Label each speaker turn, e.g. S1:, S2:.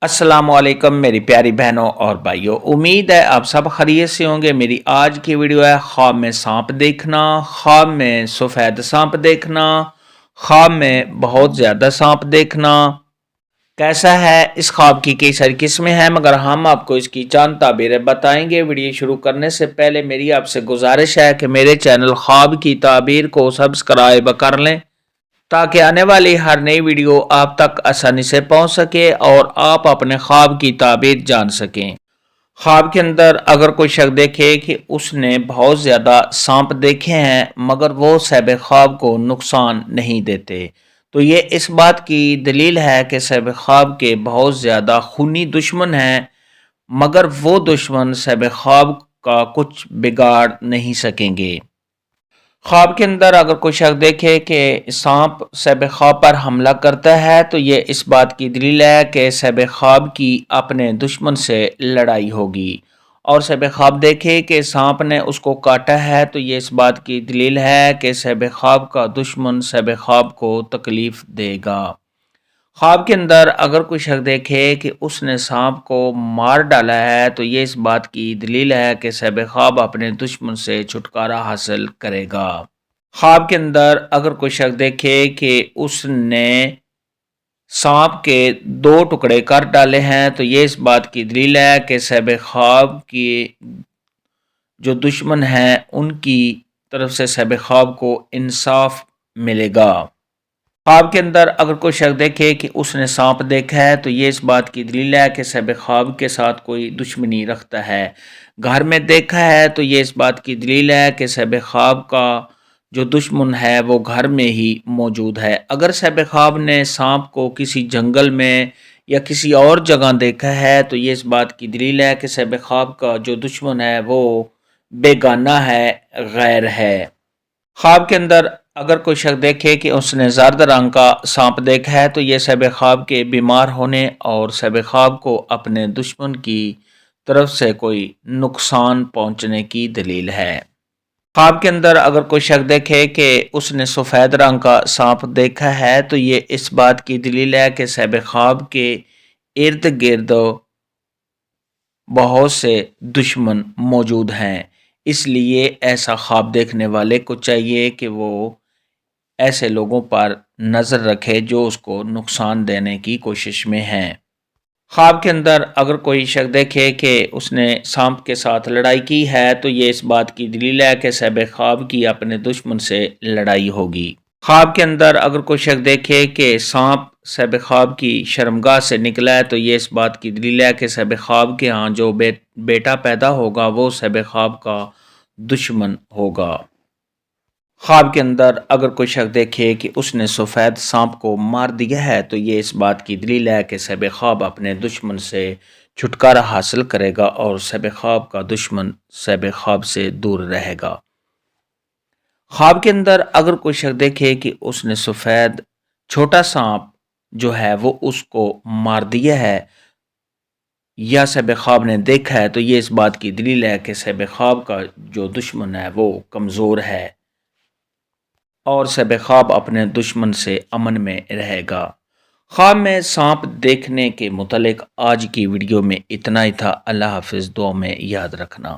S1: السلام علیکم میری پیاری بہنوں اور بھائیوں، امید ہے آپ سب خیریت سے ہوں گے۔ میری آج کی ویڈیو ہے خواب میں سانپ دیکھنا، خواب میں سفید سانپ دیکھنا، خواب میں بہت زیادہ سانپ دیکھنا کیسا ہے۔ اس خواب کی کئی ساری قسمیں ہیں مگر ہم آپ کو اس کی چند تعبیریں بتائیں گے۔ ویڈیو شروع کرنے سے پہلے میری آپ سے گزارش ہے کہ میرے چینل خواب کی تعبیر کو سبسکرائب کر لیں تاکہ آنے والی ہر نئی ویڈیو آپ تک آسانی سے پہنچ سکے اور آپ اپنے خواب کی تعبیر جان سکیں۔ خواب کے اندر اگر کوئی شخص دیکھے کہ اس نے بہت زیادہ سانپ دیکھے ہیں مگر وہ صاحب خواب کو نقصان نہیں دیتے، تو یہ اس بات کی دلیل ہے کہ صاحب خواب کے بہت زیادہ خونی دشمن ہیں مگر وہ دشمن صاحب خواب کا کچھ بگاڑ نہیں سکیں گے۔ خواب کے اندر اگر کوئی شخص دیکھے کہ سانپ صاحب خواب پر حملہ کرتا ہے تو یہ اس بات کی دلیل ہے کہ صاحب خواب کی اپنے دشمن سے لڑائی ہوگی، اور صاحب خواب دیکھے کہ سانپ نے اس کو کاٹا ہے تو یہ اس بات کی دلیل ہے کہ صاحب خواب کا دشمن صاحب خواب کو تکلیف دے گا۔ خواب کے اندر اگر کوئی شخص دیکھے کہ اس نے سانپ کو مار ڈالا ہے تو یہ اس بات کی دلیل ہے کہ صاحب خواب اپنے دشمن سے چھٹکارا حاصل کرے گا۔ خواب کے اندر اگر کوئی شخص دیکھے کہ اس نے سانپ کے 2 ٹکڑے کر ڈالے ہیں تو یہ اس بات کی دلیل ہے کہ صاحب خواب کی جو دشمن ہیں ان کی طرف سے صاحب خواب کو انصاف ملے گا۔ خواب کے اندر اگر کوئی شخص دیکھے کہ اس نے سانپ دیکھا ہے تو یہ اس بات کی دلیل ہے کہ صاحب خواب کے ساتھ کوئی دشمنی رکھتا ہے۔ گھر میں دیکھا ہے تو یہ اس بات کی دلیل ہے کہ صاحب خواب کا جو دشمن ہے وہ گھر میں ہی موجود ہے۔ اگر صاحب خواب نے سانپ کو کسی جنگل میں یا کسی اور جگہ دیکھا ہے تو یہ اس بات کی دلیل ہے کہ صاحب خواب کا جو دشمن ہے وہ بیگانہ ہے، غیر ہے۔ خواب کے اندر اگر کوئی شخص دیکھے کہ اس نے زرد رنگ کا سانپ دیکھا ہے تو یہ صاحب خواب کے بیمار ہونے اور صاحب خواب کو اپنے دشمن کی طرف سے کوئی نقصان پہنچنے کی دلیل ہے۔ خواب کے اندر اگر کوئی شخص دیکھے کہ اس نے سفید رنگ کا سانپ دیکھا ہے تو یہ اس بات کی دلیل ہے کہ صاحب خواب کے ارد گرد بہت سے دشمن موجود ہیں، اس لیے ایسا خواب دیکھنے والے کو چاہیے کہ وہ ایسے لوگوں پر نظر رکھے جو اس کو نقصان دینے کی کوشش میں ہیں۔ خواب کے اندر اگر کوئی شخص دیکھے کہ اس نے سانپ کے ساتھ لڑائی کی ہے تو یہ اس بات کی دلیل ہے کہ صاحب خواب کی اپنے دشمن سے لڑائی ہوگی۔ خواب کے اندر اگر کوئی شخص دیکھے کہ سانپ صاحب خواب کی شرمگاہ سے نکلا ہے تو یہ اس بات کی دلیل ہے کہ صاحب خواب کے ہاں جو بیٹا پیدا ہوگا وہ صاحب خواب کا دشمن ہوگا۔ خواب کے اندر اگر کوئی شخص دیکھے کہ اس نے سفید سانپ کو مار دیا ہے تو یہ اس بات کی دلیل ہے کہ صاحب خواب اپنے دشمن سے چھٹکارا حاصل کرے گا اور صاحب خواب کا دشمن صاحب خواب سے دور رہے گا۔ خواب کے اندر اگر کوئی شخص دیکھے کہ اس نے سفید چھوٹا سانپ جو ہے وہ اس کو مار دیا ہے یا صاحب خواب نے دیکھا ہے تو یہ اس بات کی دلیل ہے کہ صاحب خواب کا جو دشمن ہے وہ کمزور ہے اور صاحب خواب اپنے دشمن سے امن میں رہے گا۔ خواب میں سانپ دیکھنے کے متعلق آج کی ویڈیو میں اتنا ہی تھا۔ اللہ حافظ، دعا میں یاد رکھنا۔